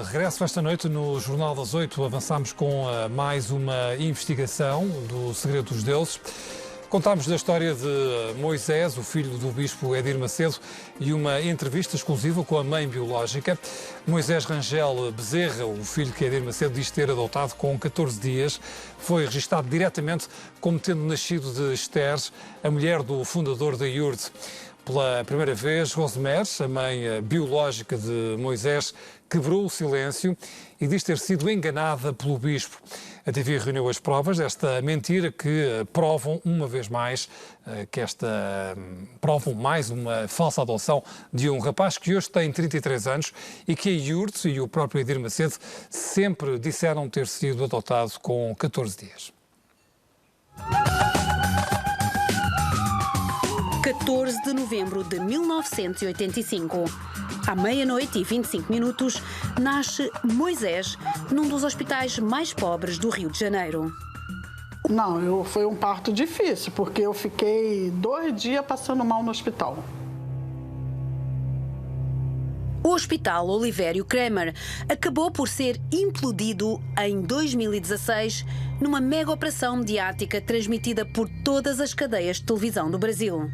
Regresso esta noite no Jornal das 8. Avançamos com mais uma investigação do Segredo dos Deuses. Contámos da história de Moisés, o filho do bispo Edir Macedo, e uma entrevista exclusiva com a mãe biológica. Moisés Rangel Bezerra, o filho que Edir Macedo diz ter adotado com 14 dias, foi registado diretamente como tendo nascido de Esther, a mulher do fundador da IURD. Pela primeira vez, Rosemary, a mãe biológica de Moisés, quebrou o silêncio e diz ter sido enganada pelo bispo. A TV reuniu as provas desta mentira que provam uma vez mais mais uma falsa adoção de um rapaz que hoje tem 33 anos e que a IURD e o próprio Edir Macedo sempre disseram ter sido adotado com 14 dias. 14 de novembro de 1985. À meia-noite e 25 minutos, nasce Moisés num dos hospitais mais pobres do Rio de Janeiro. Não, foi um parto difícil, porque eu fiquei 2 dias passando mal no hospital. O Hospital Olivério Kremer acabou por ser implodido em 2016 numa mega operação mediática transmitida por todas as cadeias de televisão do Brasil.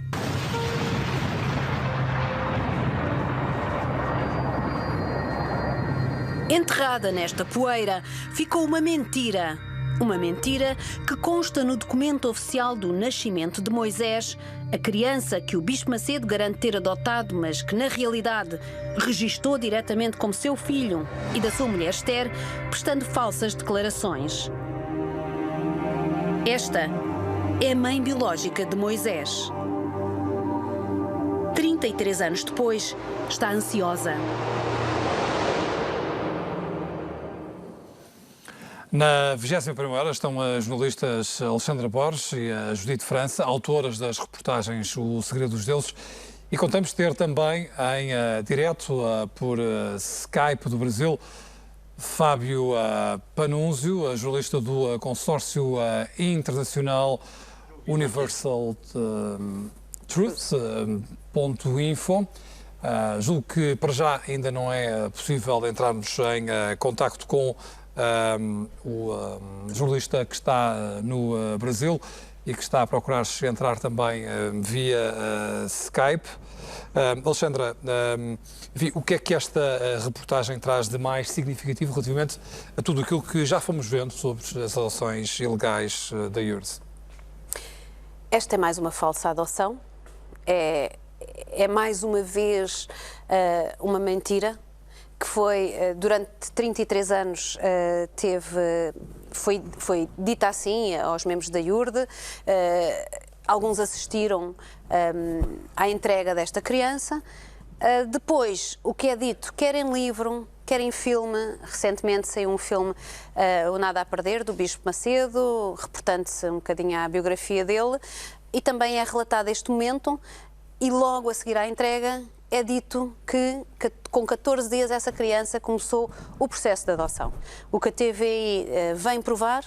Enterrada nesta poeira ficou uma mentira. Uma mentira que consta no documento oficial do nascimento de Moisés, a criança que o bispo Macedo garante ter adotado, mas que na realidade registou diretamente como seu filho, e da sua mulher Esther, prestando falsas declarações. Esta é a mãe biológica de Moisés. 33 anos depois, está ansiosa. Na 21ª hora estão as jornalistas Alexandra Borges e a Judite França, autoras das reportagens O Segredo dos Deuses, e contamos ter também em direto por Skype do Brasil Fábio Panunzio, jornalista do consórcio internacional Universal Truth.info. Julgo que para já ainda não é possível entrarmos em contacto com o jornalista que está no Brasil e que está a procurar entrar também via Skype. Alexandra, o que é que esta reportagem traz de mais significativo relativamente a tudo aquilo que já fomos vendo sobre as adoções ilegais da IURD? Esta é mais uma falsa adoção, é mais uma vez uma mentira que foi, durante 33 anos, foi dita assim aos membros da IURD. Alguns assistiram à entrega desta criança. Depois, o que é dito, quer em livro, quer em filme, recentemente saiu um filme, O Nada a Perder, do Bispo Macedo, reportando-se um bocadinho à biografia dele, e também é relatado este momento, e logo a seguir à entrega é dito que com 14 dias essa criança começou o processo de adoção. O que a TVI vem provar,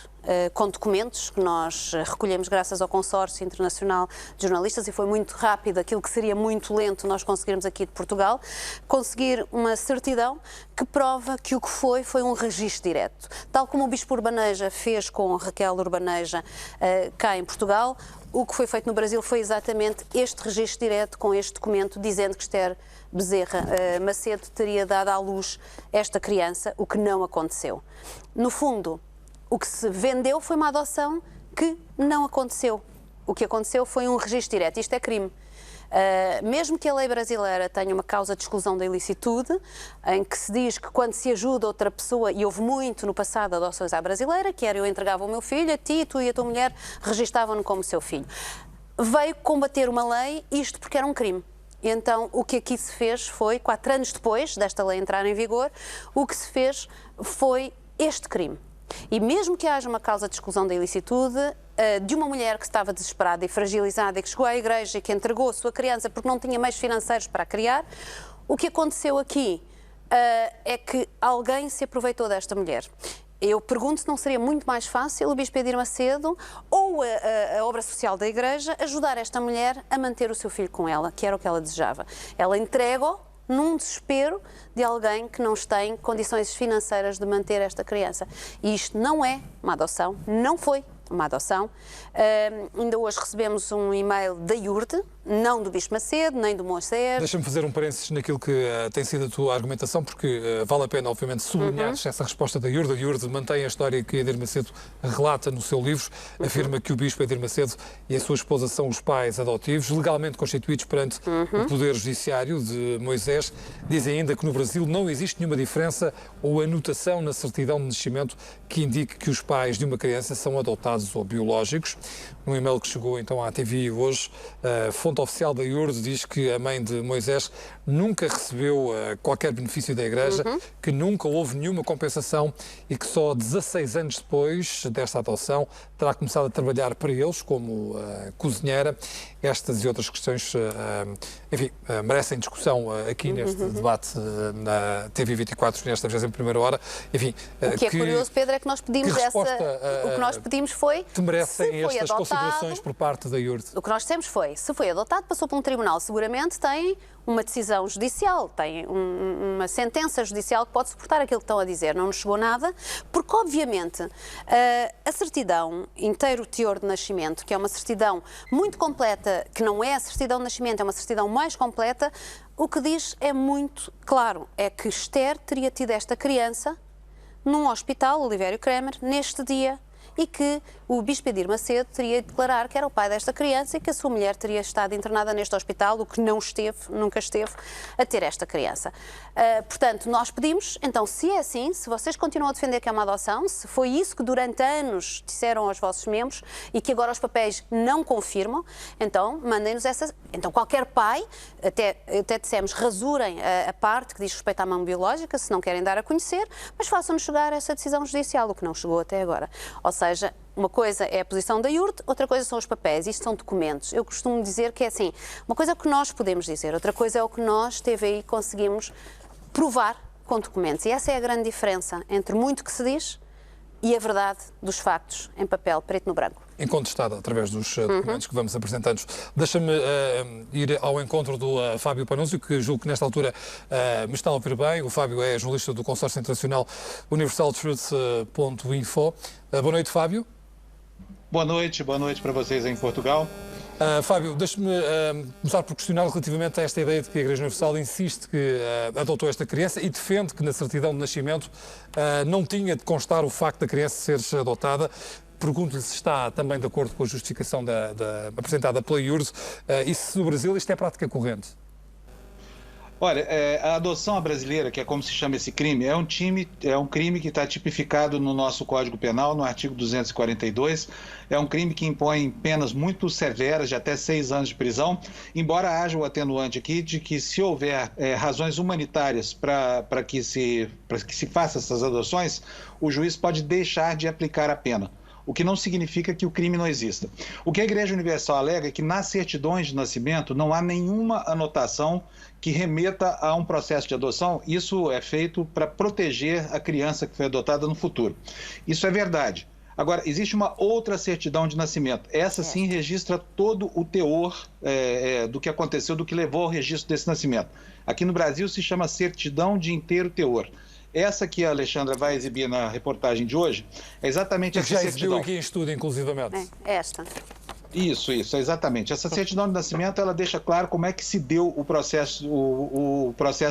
com documentos que nós recolhemos graças ao Consórcio Internacional de Jornalistas, e foi muito rápido, aquilo que seria muito lento nós conseguirmos aqui de Portugal, conseguir uma certidão que prova que o que foi um registro direto. Tal como o Bispo Urbaneja fez com Raquel Urbaneja cá em Portugal, o que foi feito no Brasil foi exatamente este registro direto com este documento dizendo que Esther Bezerra Macedo teria dado à luz esta criança, o que não aconteceu. No fundo, o que se vendeu foi uma adoção que não aconteceu. O que aconteceu foi um registro direto. Isto é crime. Mesmo que a lei brasileira tenha uma causa de exclusão da ilicitude, em que se diz que quando se ajuda outra pessoa, e houve muito no passado adoções à brasileira, que era eu entregava o meu filho a ti, tu e a tua mulher registavam-no como seu filho. Veio combater uma lei, isto porque era um crime. E então o que aqui se fez foi, 4 anos depois desta lei entrar em vigor, o que se fez foi este crime. E mesmo que haja uma causa de exclusão da ilicitude, de uma mulher que estava desesperada e fragilizada e que chegou à igreja e que entregou a sua criança porque não tinha meios financeiros para a criar, o que aconteceu aqui é que alguém se aproveitou desta mulher. Eu pergunto se não seria muito mais fácil o Bispo Edir Macedo ou a obra social da Igreja ajudar esta mulher a manter o seu filho com ela, que era o que ela desejava. Ela entrega-o num desespero de alguém que não tem condições financeiras de manter esta criança. E isto não é uma adoção, não foi uma adoção. Ainda hoje recebemos um e-mail da Iurde, não do Bispo Macedo, nem do Moisés. Deixa-me fazer um parênteses naquilo que tem sido a tua argumentação, porque vale a pena, obviamente, sublinhar essa resposta da Iurde. A Iurde mantém a história que Edir Macedo relata no seu livro, afirma que o Bispo Edir Macedo e a sua esposa são os pais adotivos, legalmente constituídos perante o Poder Judiciário de Moisés. Diz ainda que no Brasil não existe nenhuma diferença ou anotação na certidão de nascimento que indique que os pais de uma criança são adotados ou biológicos. Num e-mail que chegou então à TV hoje, a fonte oficial da Iurde diz que a mãe de Moisés nunca recebeu qualquer benefício da Igreja, que nunca houve nenhuma compensação e que só 16 anos depois desta adoção terá começado a trabalhar para eles como cozinheira. Estas e outras questões, enfim, merecem discussão aqui neste debate na TV24, nesta 21ª hora. Enfim, o que é curioso, Pedro, é que nós pedimos o que nós pedimos foi te merecem estas considerações por parte da Iurde. O que nós dissemos foi, se foi adotado, passou por um tribunal, seguramente tem uma decisão judicial, tem uma sentença judicial que pode suportar aquilo que estão a dizer. Não nos chegou nada, porque obviamente a certidão inteiro teor de nascimento, que é uma certidão muito completa, que não é a certidão de nascimento, é uma certidão mais completa, o que diz é muito claro, é que Esther teria tido esta criança num hospital, Olivério Kremer, neste dia, e que o Bispo Edir Macedo teria de declarar que era o pai desta criança e que a sua mulher teria estado internada neste hospital, o que não esteve, nunca esteve, a ter esta criança. Portanto, nós pedimos, então, se é assim, se vocês continuam a defender que é uma adoção, se foi isso que durante anos disseram aos vossos membros e que agora os papéis não confirmam, então, mandem-nos essa... Então, qualquer pai, até dissemos, rasurem a parte que diz respeito à mão biológica, se não querem dar a conhecer, mas façam-nos chegar essa decisão judicial, o que não chegou até agora. Ou seja, uma coisa é a posição da Iurde, outra coisa são os papéis, isto são documentos. Eu costumo dizer que é assim, uma coisa é o que nós podemos dizer, outra coisa é o que nós, TVI, conseguimos provar com documentos. E essa é a grande diferença entre muito que se diz e a verdade dos factos em papel, preto no branco. Incontestada através dos documentos que vamos apresentando. Deixa-me ir ao encontro do Fábio Panúzio, que julgo que nesta altura me está a ouvir bem. O Fábio é jornalista do Consórcio Internacional UniversalTruth.info. Boa noite, Fábio. Boa noite para vocês em Portugal. Fábio, deixe-me começar por questionar relativamente a esta ideia de que a Igreja Universal insiste que adotou esta criança e defende que na certidão de nascimento não tinha de constar o facto da criança ser adotada. Pergunto-lhe se está também de acordo com a justificação apresentada pela Iurde e se no Brasil isto é prática corrente. Olha, a adoção brasileira, que é como se chama esse crime, é um crime que está tipificado no nosso Código Penal, no artigo 242. É um crime que impõe penas muito severas, de até 6 anos de prisão, embora haja o atenuante aqui de que se houver razões humanitárias para que se faça essas adoções, o juiz pode deixar de aplicar a pena, o que não significa que o crime não exista. O que a Igreja Universal alega é que nas certidões de nascimento não há nenhuma anotação que remeta a um processo de adoção. Isso é feito para proteger a criança que foi adotada no futuro. Isso é verdade. Agora, existe uma outra certidão de nascimento. Essa sim registra todo o teor do que aconteceu, do que levou ao registro desse nascimento. Aqui no Brasil se chama certidão de inteiro teor. Essa que a Alexandra vai exibir na reportagem de hoje é exatamente essa certidão. Já exibiu aqui em estúdio, inclusivamente. É esta. Isso, exatamente. Essa certidão de nascimento, ela deixa claro como é que se deu o processo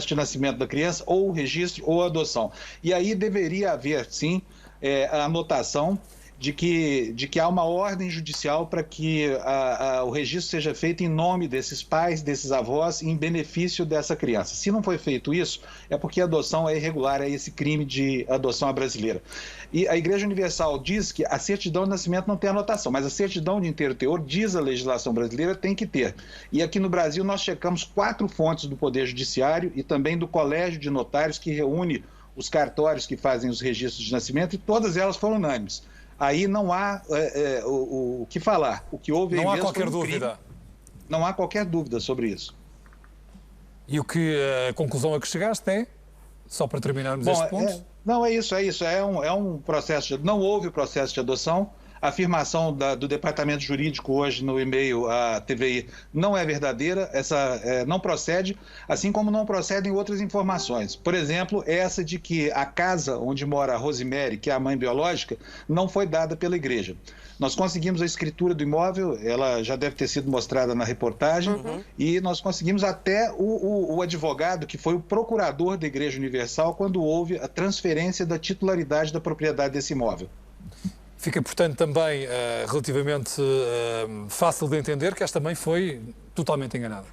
de nascimento da criança, ou o registro, ou a adoção. E aí deveria haver, sim, a anotação de que há uma ordem judicial para que o registro seja feito em nome desses pais, desses avós, em benefício dessa criança. Se não foi feito isso, é porque a adoção é irregular, é esse crime de adoção brasileira. E a Igreja Universal diz que a certidão de nascimento não tem anotação, mas a certidão de inteiro teor, diz a legislação brasileira, tem que ter. E aqui no Brasil nós checamos 4 fontes do Poder Judiciário e também do Colégio de Notários, que reúne os cartórios que fazem os registros de nascimento, e todas elas foram unânimes. Aí não há o que falar. O que houve não há qualquer dúvida. Não há qualquer dúvida sobre isso. E a conclusão a que chegaste é, só para terminarmos este ponto? Não, é isso. É um processo não houve o processo de adoção. A afirmação do departamento jurídico hoje no e-mail à TVI não é verdadeira, não procede, assim como não procedem outras informações. Por exemplo, essa de que a casa onde mora a Rosemary, que é a mãe biológica, não foi dada pela igreja. Nós conseguimos a escritura do imóvel, ela já deve ter sido mostrada na reportagem, e nós conseguimos até o advogado, que foi o procurador da Igreja Universal, quando houve a transferência da titularidade da propriedade desse imóvel. Fica, portanto, também relativamente fácil de entender que esta mãe foi totalmente enganada.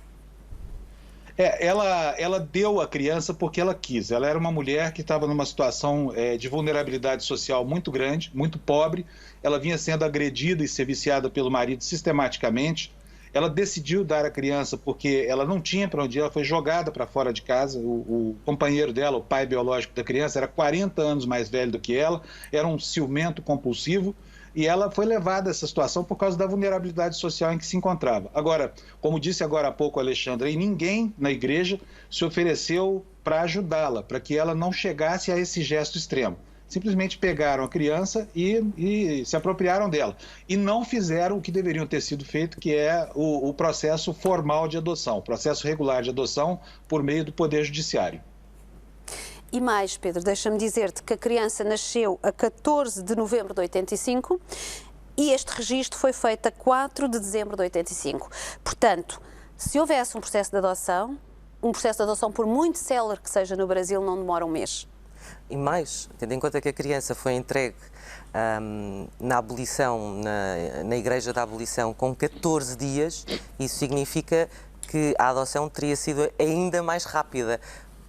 Ela deu a criança porque ela quis. Ela era uma mulher que estava numa situação de vulnerabilidade social muito grande, muito pobre. Ela vinha sendo agredida e ser viciada pelo marido sistematicamente. Ela decidiu dar a criança porque ela não tinha para onde ir, ela foi jogada para fora de casa. O companheiro dela, o pai biológico da criança, era 40 anos mais velho do que ela, era um ciumento compulsivo. E ela foi levada a essa situação por causa da vulnerabilidade social em que se encontrava. Agora, como disse agora há pouco a Alexandra, ninguém na igreja se ofereceu para ajudá-la, para que ela não chegasse a esse gesto extremo. Simplesmente pegaram a criança e se apropriaram dela. E não fizeram o que deveriam ter sido feito, que é o processo formal de adoção, o processo regular de adoção por meio do Poder Judiciário. E mais, Pedro, deixa-me dizer-te que a criança nasceu a 14 de novembro de 85 e este registro foi feito a 4 de dezembro de 85. Portanto, se houvesse um processo de adoção por muito célere que seja no Brasil, não demora um mês. E mais, tendo em conta que a criança foi entregue na abolição, na Igreja da Abolição, com 14 dias, isso significa que a adoção teria sido ainda mais rápida.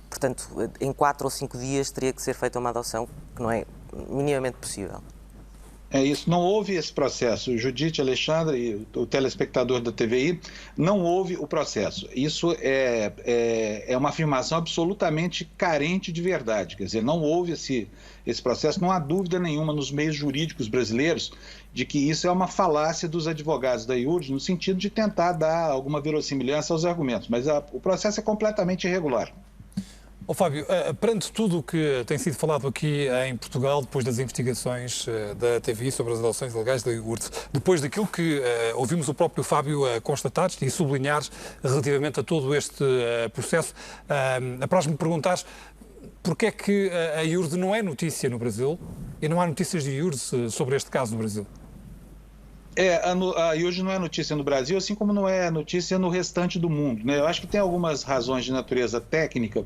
Portanto, em 4 ou 5 dias teria que ser feita uma adoção, que não é minimamente possível. É isso, não houve esse processo. Judite, Alexandre e o telespectador da TVI, não houve o processo. Isso é uma afirmação absolutamente carente de verdade. Quer dizer, não houve esse processo, não há dúvida nenhuma nos meios jurídicos brasileiros de que isso é uma falácia dos advogados da IURD, no sentido de tentar dar alguma verossimilhança aos argumentos, mas o processo é completamente irregular. Ó Fábio, perante tudo o que tem sido falado aqui em Portugal, depois das investigações da TVI sobre as adoções ilegais da IURD, depois daquilo que ouvimos o próprio Fábio constatar e sublinhar relativamente a todo este processo, apraz-me perguntar porque é que a IURD não é notícia no Brasil e não há notícias de IURD sobre este caso no Brasil? A IURD não é notícia no Brasil, assim como não é notícia no restante do mundo, né? Eu acho que tem algumas razões de natureza técnica,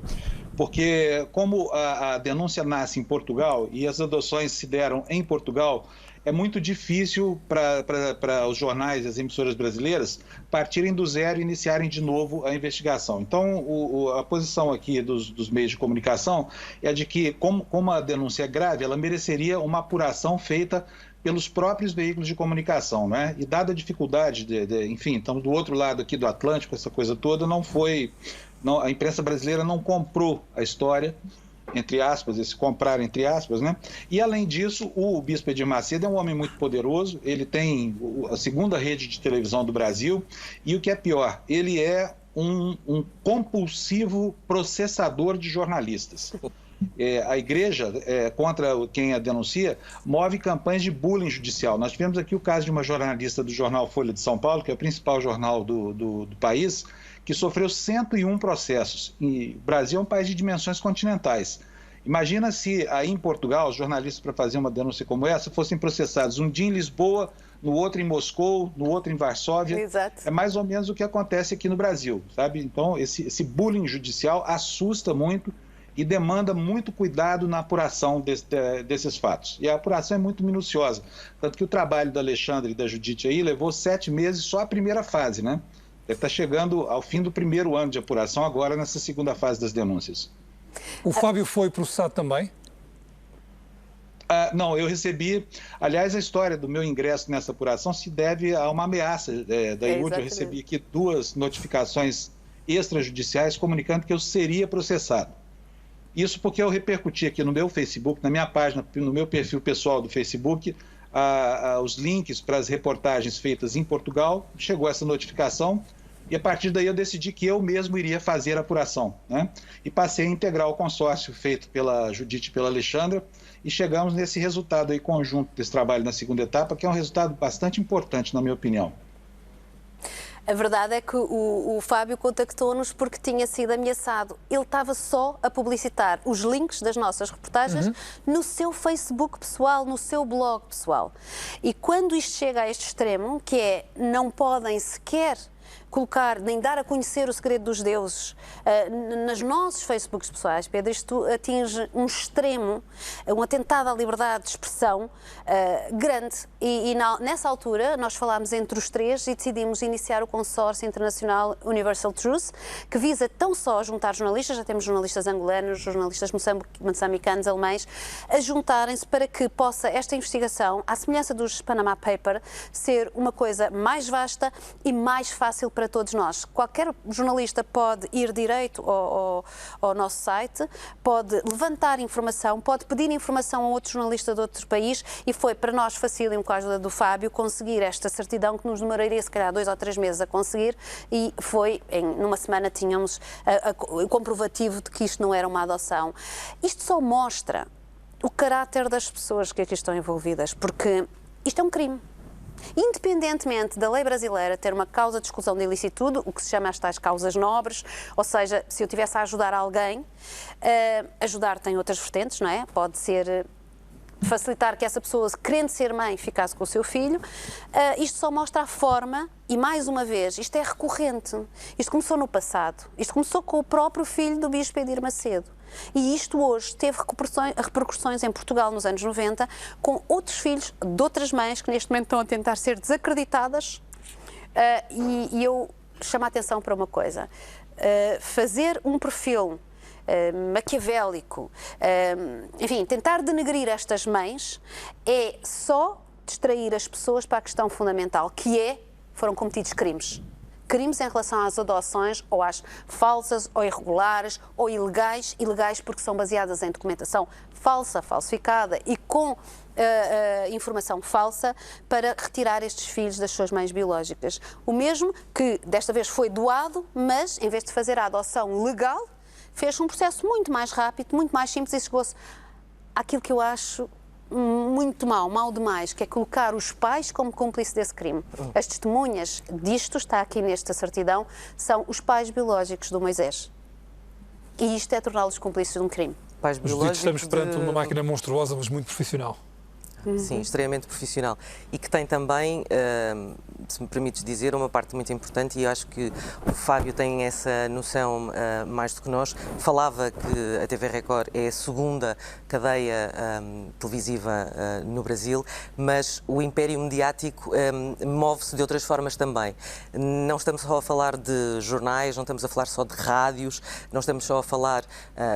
porque como a denúncia nasce em Portugal e as adoções se deram em Portugal, é muito difícil para os jornais e as emissoras brasileiras partirem do zero e iniciarem de novo a investigação. Então, a posição aqui dos meios de comunicação é de que, como a denúncia é grave, ela mereceria uma apuração feita pelos próprios veículos de comunicação, né? E dada a dificuldade, enfim, estamos do outro lado aqui do Atlântico, essa coisa toda, a imprensa brasileira não comprou a história, entre aspas, esse comprar entre aspas, né? E além disso, o Bispo Edir Macedo é um homem muito poderoso, ele tem a segunda rede de televisão do Brasil e o que é pior, ele é um compulsivo processador de jornalistas. A igreja, contra quem a denuncia, move campanhas de bullying judicial. Nós tivemos aqui o caso de uma jornalista do jornal Folha de São Paulo, que é o principal jornal do país, que sofreu 101 processos. E o Brasil é um país de dimensões continentais. Imagina se aí em Portugal, os jornalistas, para fazer uma denúncia como essa, fossem processados um dia em Lisboa, no outro em Moscou, no outro em Varsóvia. Exato. É mais ou menos o que acontece aqui no Brasil, sabe? Então, esse bullying judicial assusta muito e demanda muito cuidado na apuração desses fatos. E a apuração é muito minuciosa. Tanto que o trabalho da Alexandre e da Judite aí levou 7 meses só a primeira fase, né? Deve estar chegando ao fim do primeiro ano de apuração, agora nessa segunda fase das denúncias. O Fábio foi processado também? Não, eu recebi... Aliás, a história do meu ingresso nessa apuração se deve a uma ameaça da IURD. Eu recebi aqui 2 notificações extrajudiciais comunicando que eu seria processado. Isso porque eu repercuti aqui no meu Facebook, na minha página, no meu perfil pessoal do Facebook, os links para as reportagens feitas em Portugal. Chegou essa notificação E a partir daí eu decidi que eu mesmo iria fazer a apuração, né? E passei a integrar o consórcio feito pela Judite e pela Alexandra e chegamos nesse resultado aí conjunto desse trabalho na segunda etapa, que é um resultado bastante importante, na minha opinião. A verdade é que o Fábio contactou-nos porque tinha sido ameaçado. Ele estava só a publicitar os links das nossas reportagens no seu Facebook pessoal, no seu blog pessoal. E quando isto chega a este extremo, que é não podem sequer colocar, nem dar a conhecer o segredo dos deuses nos nossos Facebooks pessoais, Pedro, isto atinge um extremo, um atentado à liberdade de expressão grande. Nessa altura, nós falámos entre os três e decidimos iniciar o consórcio internacional Universal Truth, que visa tão só juntar jornalistas, já temos jornalistas angolanos, jornalistas moçambicanos, alemães, a juntarem-se para que possa esta investigação, à semelhança dos Panama Papers, ser uma coisa mais vasta e mais fácil para todos nós. Qualquer jornalista pode ir direito ao nosso site, pode levantar informação, pode pedir informação a outro jornalista de outro país e foi para nós facílimo, com a ajuda do Fábio, conseguir esta certidão que nos demoraria se calhar 2 ou 3 meses a conseguir e foi, numa semana tínhamos o comprovativo de que isto não era uma adoção. Isto só mostra o caráter das pessoas que aqui estão envolvidas, porque isto é um crime. Independentemente da lei brasileira ter uma causa de exclusão de ilicitude, o que se chama as tais causas nobres, ou seja, se eu tivesse a ajudar alguém, ajudar tem outras vertentes, não é? Pode ser facilitar que essa pessoa, querendo ser mãe, ficasse com o seu filho. Isto só mostra a forma, e mais uma vez, isto é recorrente. Isto começou no passado, isto começou com o próprio filho do bispo Edir Macedo. E isto hoje teve repercussões em Portugal nos anos 90, com outros filhos de outras mães que neste momento estão a tentar ser desacreditadas. E eu chamo a atenção para uma coisa. Fazer um perfil maquiavélico, enfim, tentar denegrir estas mães é só distrair as pessoas para a questão fundamental, que é, foram cometidos crimes. Crimes em relação às adoções, ou às falsas, ou irregulares, ou ilegais porque são baseadas em documentação falsa, falsificada e com informação falsa para retirar estes filhos das suas mães biológicas. O mesmo que desta vez foi doado, mas em vez de fazer a adoção legal, fez um processo muito mais rápido, muito mais simples e chegou-se àquilo que eu acho muito mau demais, que é colocar os pais como cúmplice desse crime. As testemunhas disto, está aqui nesta certidão, são os pais biológicos do Moisés. E isto é torná-los cúmplices de um crime. Pais biológicos, estamos perante uma máquina monstruosa, mas muito profissional. Sim, extremamente profissional. E que tem também, se me permites dizer, uma parte muito importante, e eu acho que o Fábio tem essa noção mais do que nós. Falava que a TV Record é a segunda cadeia televisiva no Brasil, mas o império mediático move-se de outras formas também. Não estamos só a falar de jornais, não estamos a falar só de rádios, não estamos só a falar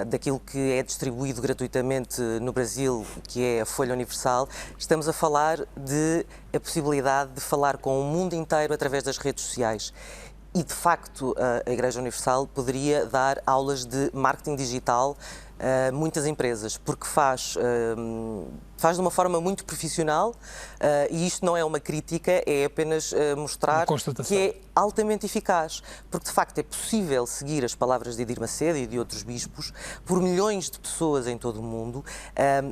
daquilo que é distribuído gratuitamente no Brasil, que é a Folha Universal. Estamos a falar de a possibilidade de falar com o mundo inteiro através das redes sociais. E, de facto, a Igreja Universal poderia dar aulas de marketing digital a muitas empresas, porque faz de uma forma muito profissional e isto não é uma crítica, é apenas mostrar que é altamente eficaz, porque de facto é possível seguir as palavras de Edir Macedo e de outros bispos por milhões de pessoas em todo o mundo,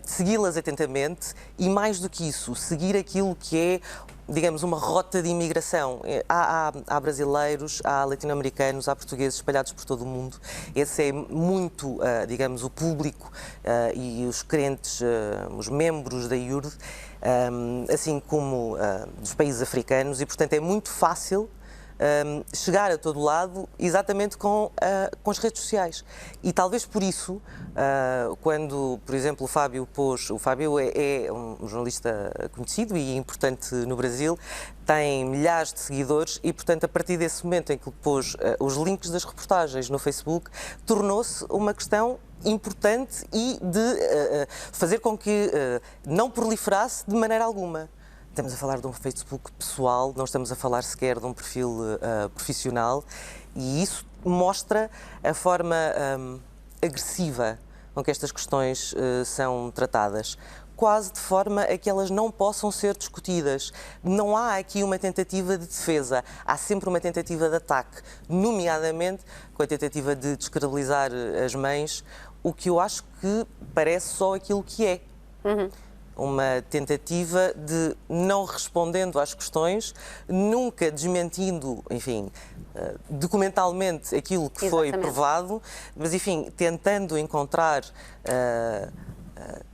segui-las atentamente e, mais do que isso, seguir aquilo que é, digamos, uma rota de imigração. Há brasileiros, há latino-americanos, há portugueses espalhados por todo o mundo. Esse é muito, digamos, o público e os crentes, os membros da IURD, assim como dos países africanos, e, portanto, é muito fácil chegar a todo lado exatamente com as redes sociais. E talvez por isso, quando, por exemplo, o Fábio é um jornalista conhecido e importante no Brasil, tem milhares de seguidores e, portanto, a partir desse momento em que pôs os links das reportagens no Facebook, tornou-se uma questão importante e de fazer com que não proliferasse de maneira alguma. Estamos a falar de um Facebook pessoal, não estamos a falar sequer de um perfil profissional, e isso mostra a forma agressiva com que estas questões são tratadas. quase de forma a que elas não possam ser discutidas. Não há aqui uma tentativa de defesa, há sempre uma tentativa de ataque, nomeadamente com a tentativa de descredibilizar as mães, o que eu acho que parece só aquilo que é. Uma tentativa de, não respondendo às questões, nunca desmentindo, enfim, documentalmente aquilo que foi provado, mas, enfim, tentando encontrar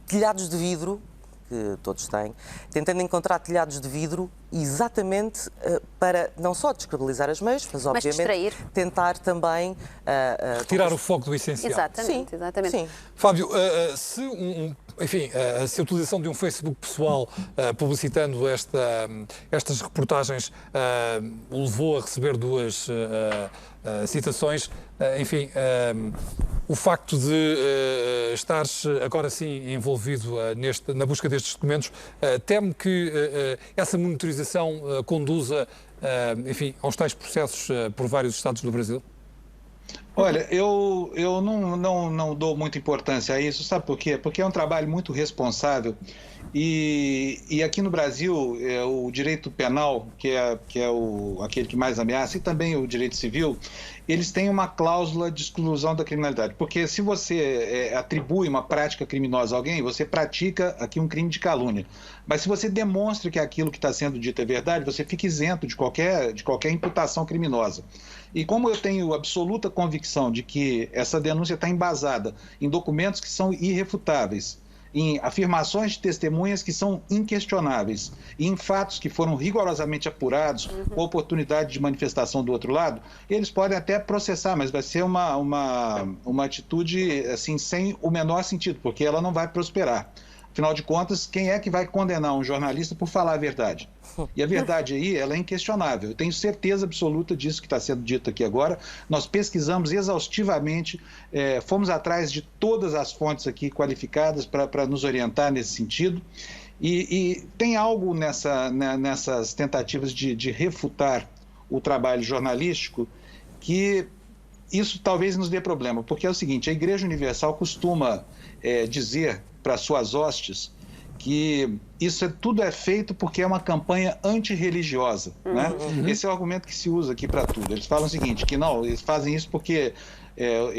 telhados de vidro, que todos têm, tentando encontrar telhados de vidro exatamente para não só descredibilizar as meias, mas obviamente tentar também retirar o foco do essencial. Exatamente, sim, exatamente. Sim. Fábio, se se a utilização de um Facebook pessoal publicitando estas reportagens o levou a receber duas citações, o facto de estares agora sim envolvido na busca destes documentos, teme que essa monitorização conduza, aos tais processos por vários estados do Brasil? Olha, eu não dou muita importância a isso, sabe por quê? Porque é um trabalho muito responsável e aqui no Brasil o direito penal, que é aquele que mais ameaça, e também o direito civil, eles têm uma cláusula de exclusão da criminalidade. Porque se você atribui uma prática criminosa a alguém, você pratica aqui um crime de calúnia. Mas se você demonstra que aquilo que está sendo dito é verdade, você fica isento de qualquer imputação criminosa. E como eu tenho absoluta convicção de que essa denúncia está embasada em documentos que são irrefutáveis, em afirmações de testemunhas que são inquestionáveis e em fatos que foram rigorosamente apurados, com oportunidade de manifestação do outro lado, eles podem até processar, mas vai ser uma atitude assim, sem o menor sentido, porque ela não vai prosperar. Afinal de contas, quem é que vai condenar um jornalista por falar a verdade? E a verdade aí, ela é inquestionável. Eu tenho certeza absoluta disso que está sendo dito aqui agora. Nós pesquisamos exaustivamente, fomos atrás de todas as fontes aqui qualificadas para nos orientar nesse sentido. E tem algo nessas tentativas de refutar o trabalho jornalístico que isso talvez nos dê problema, porque é o seguinte, a Igreja Universal costuma dizer para suas hostes que isso tudo é feito porque é uma campanha antirreligiosa, né? Esse é o argumento que se usa aqui para tudo. Eles falam o seguinte, que não, eles fazem isso porque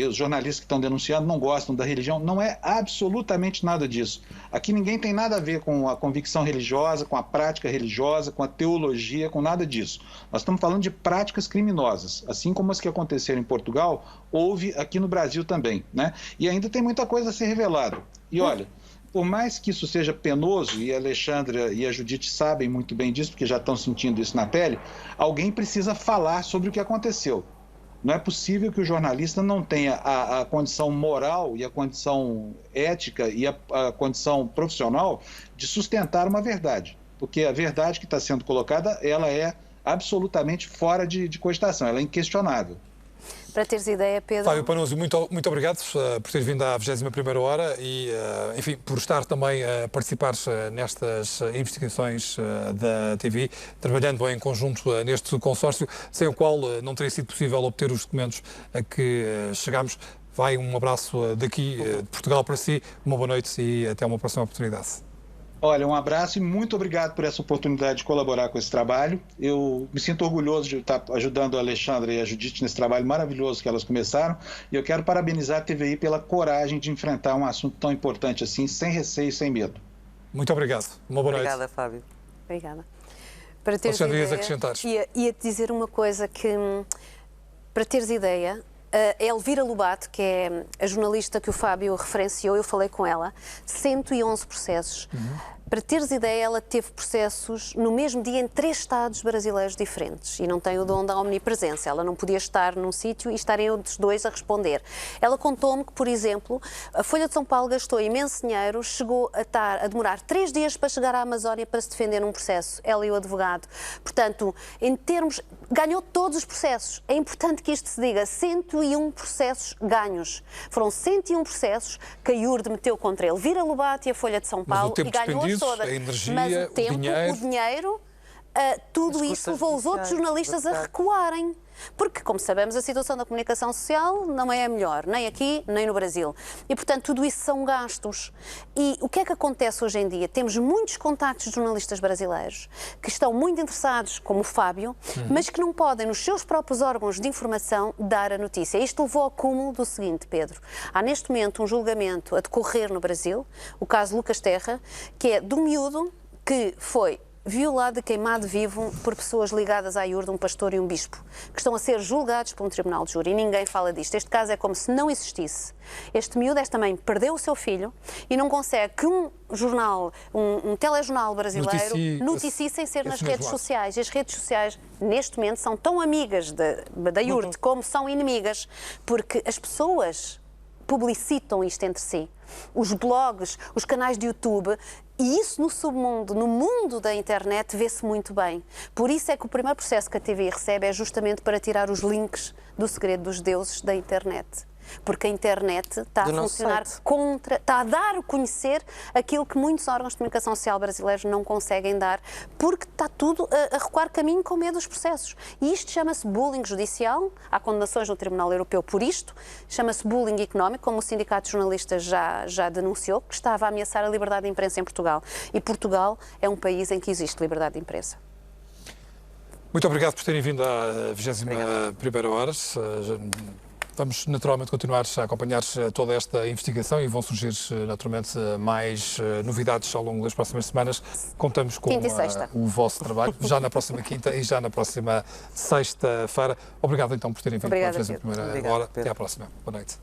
os jornalistas que estão denunciando não gostam da religião. Não é absolutamente nada disso. Aqui ninguém tem nada a ver com a convicção religiosa, com a prática religiosa, com a teologia, com nada disso. Nós estamos falando de práticas criminosas, assim como as que aconteceram em Portugal, houve aqui no Brasil também, né? E ainda tem muita coisa a ser revelada. E olha, por mais que isso seja penoso, e a Alexandra e a Judite sabem muito bem disso, porque já estão sentindo isso na pele, alguém precisa falar sobre o que aconteceu. Não é possível que o jornalista não tenha a condição moral e a condição ética e a condição profissional de sustentar uma verdade. Porque a verdade que está sendo colocada, ela é absolutamente fora de cogitação, ela é inquestionável. Para teres ideia, Pedro... Fábio Panoso, muito obrigado por teres vindo à 21ª hora e, por estar também a participar nestas investigações da TV, trabalhando em conjunto neste consórcio, sem o qual não teria sido possível obter os documentos a que chegámos. Vai um abraço daqui de Portugal para si, uma boa noite e até uma próxima oportunidade. Olha, um abraço e muito obrigado por essa oportunidade de colaborar com esse trabalho. Eu me sinto orgulhoso de estar ajudando a Alexandra e a Judite nesse trabalho maravilhoso que elas começaram. E eu quero parabenizar a TVI pela coragem de enfrentar um assunto tão importante assim, sem receio e sem medo. Muito obrigado. Uma boa noite. Obrigada, Fábio. Obrigada. Para teres Alexandre, ideia, ias acrescentar? ia-te dizer uma coisa que, para teres ideia, a Elvira Lobato, que é a jornalista que o Fábio referenciou, eu falei com ela, 111 processos. Para teres ideia, ela teve processos no mesmo dia em 3 estados brasileiros diferentes e não tem o dom da omnipresença. Ela não podia estar num sítio e estar em outros 2 a responder. Ela contou-me que, por exemplo, a Folha de São Paulo gastou imenso dinheiro, chegou a demorar 3 dias para chegar à Amazónia para se defender num processo, ela e o advogado. Portanto, em termos, ganhou todos os processos. É importante que isto se diga, 101 processos ganhos. Foram 101 processos que a IURD meteu contra Elvira Lobato e a Folha de São Paulo e ganhou todas. A energia, mas o tempo, o dinheiro tudo As isso custas levou os outros judiciais, jornalistas a recuarem. Porque, como sabemos, a situação da comunicação social não é a melhor, nem aqui, nem no Brasil. E, portanto, tudo isso são gastos. E o que é que acontece hoje em dia? Temos muitos contactos de jornalistas brasileiros que estão muito interessados, como o Fábio, mas que não podem, nos seus próprios órgãos de informação, dar a notícia. Isto levou ao cúmulo do seguinte, Pedro. Há, neste momento, um julgamento a decorrer no Brasil, o caso Lucas Terra, que é do miúdo que foi violado e queimado vivo por pessoas ligadas à IURD, um pastor e um bispo, que estão a ser julgados por um tribunal de júri, e ninguém fala disto. Este caso é como se não existisse. Este miúdo, esta mãe, perdeu o seu filho e não consegue que um jornal, um telejornal brasileiro noticie sem ser nas redes sociais. E as redes sociais, neste momento, são tão amigas da IURD como são inimigas, porque as pessoas publicitam isto entre si. Os blogs, os canais de YouTube, e isso no submundo, no mundo da internet, vê-se muito bem. Por isso é que o primeiro processo que a TVI recebe é justamente para tirar os links do segredo dos deuses da internet. Porque a internet está a funcionar contra, está a dar a conhecer aquilo que muitos órgãos de comunicação social brasileiros não conseguem dar, porque está tudo a recuar caminho com medo dos processos. E isto chama-se bullying judicial, há condenações no Tribunal Europeu por isto, chama-se bullying económico, como o Sindicato de Jornalistas já denunciou, que estava a ameaçar a liberdade de imprensa em Portugal. E Portugal é um país em que existe liberdade de imprensa. Muito obrigado por terem vindo à 21ª hora. Vamos naturalmente continuar a acompanhar toda esta investigação e vão surgir naturalmente mais novidades ao longo das próximas semanas. Contamos com o vosso trabalho já na próxima quinta e já na próxima sexta-feira. Obrigado então por terem vindo à 21ª hora. Até à próxima. Boa noite.